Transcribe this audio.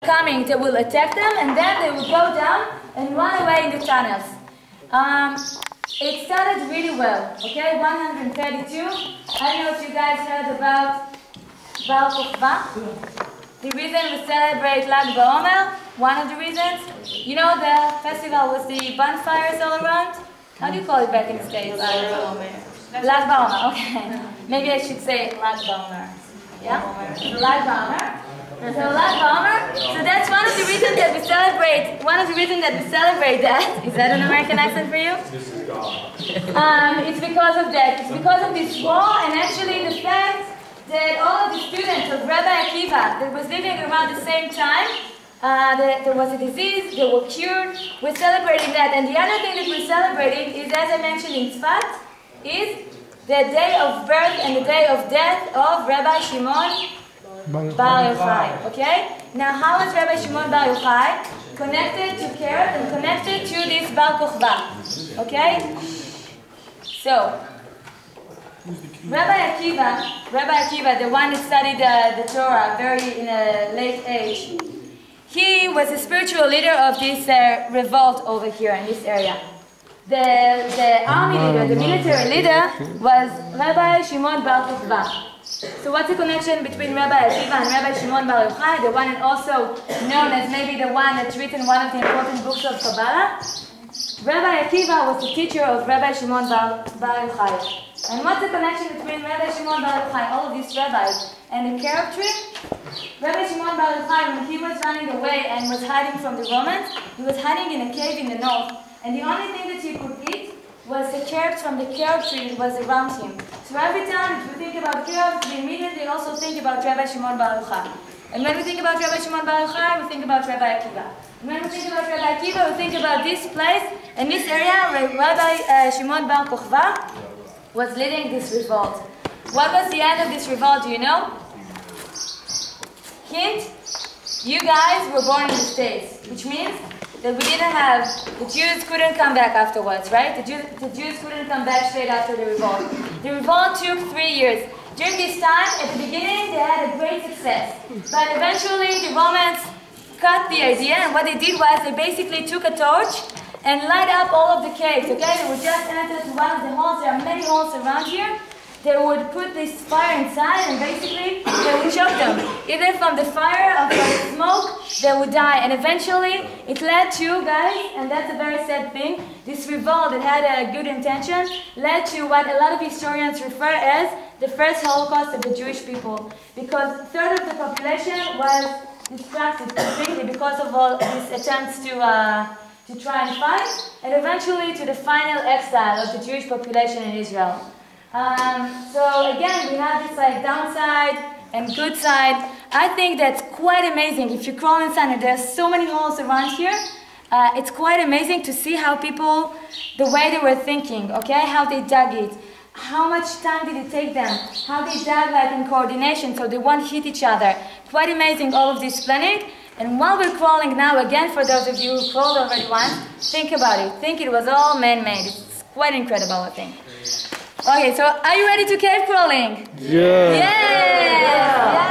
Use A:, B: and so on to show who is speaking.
A: coming, they will attack them, and then they will go down and run away in the tunnels. It started really well, okay? 132. I don't know if you guys heard about Bar Kokhba. The reason we celebrate Lag BaOmer, one of the reasons, you know the festival with the bonfires all around? How do you call it back in the States? Lag BaOmer, okay. Maybe I should say Lag BaOmer. Yeah? Lag BaOmer. So Lag BaOmer, so that's one of the reasons that we celebrate, that. Is that an American accent for you? It's because of that. It's because of this war, and actually the fact that all of the students of Rabbi Akiva that was living around the same time, there was a disease, they were cured, we're celebrating that. And the other thing that we're celebrating is, as I mentioned in Tzfat, is the day of birth and the day of death of Rabbi Shimon Bar Yochai, okay? Now, how was Rabbi Shimon Bar Yochai connected to Keret and connected to this Bar Kokhba, okay? So, Rabbi Akiva, the one that studied the Torah very in a late age, he was a spiritual leader of this revolt over here in this area. The army leader, the military leader, was Rabbi Shimon Bar Kokhba. So what's the connection between Rabbi Akiva and Rabbi Shimon Bar Yochai, the one and also known as maybe the one that's written one of the important books of Kabbalah? Rabbi Akiva was the teacher of Rabbi Shimon Bar Yochai. And what's the connection between Rabbi Shimon Bar Yochai, all of these rabbis, and the Keret tree? Rabbi Shimon Bar Yochai, when he was running away and was hiding from the Romans, he was hiding in a cave in the north. And the only thing that he could eat was the carrots from the Keret tree that was around him. So every time that we think about carrots, we immediately also think about Rabbi Shimon Bar Yochai. And when we think about Rabbi Shimon Bar Yochai, we think about Rabbi Akiva. And when we think about Rabbi Akiva, we think about this place and this area where Rabbi Shimon Bar Kokhba was leading this revolt. What was the end of this revolt, do you know? Hint, you guys were born in the States, which means that we didn't have, the Jews couldn't come back afterwards, right? The Jews couldn't come back straight after the revolt. The revolt took 3 years. During this time, at the beginning, they had a great success. But eventually, the Romans cut the idea, and what they did was they basically took a torch and light up all of the caves, okay? They would just enter to one of the holes. There are many holes around here. They would put this fire inside, and basically, they would choke them. Either from the fire or from the smoke, they would die. And eventually, it led to, guys, and that's a very sad thing, this revolt that had a good intention, led to what a lot of historians refer as the first Holocaust of the Jewish people. Because a third of the population was distracted completely because of all these attempts to try and fight, and eventually to the final exile of the Jewish population in Israel. So again, we have this like downside and good side. I think that's quite amazing. If you crawl inside, and there's so many holes around here, it's quite amazing to see how people, the way they were thinking, okay, how they dug it, how much time did it take them, how they dug like in coordination so they won't hit each other. Quite amazing, all of this planning. And while we're crawling now, again, for those of you who crawled already once, think about it. Think it was all man-made. It's quite incredible, I think. Okay, so are you ready to cave crawling?
B: Yeah.
A: Yes!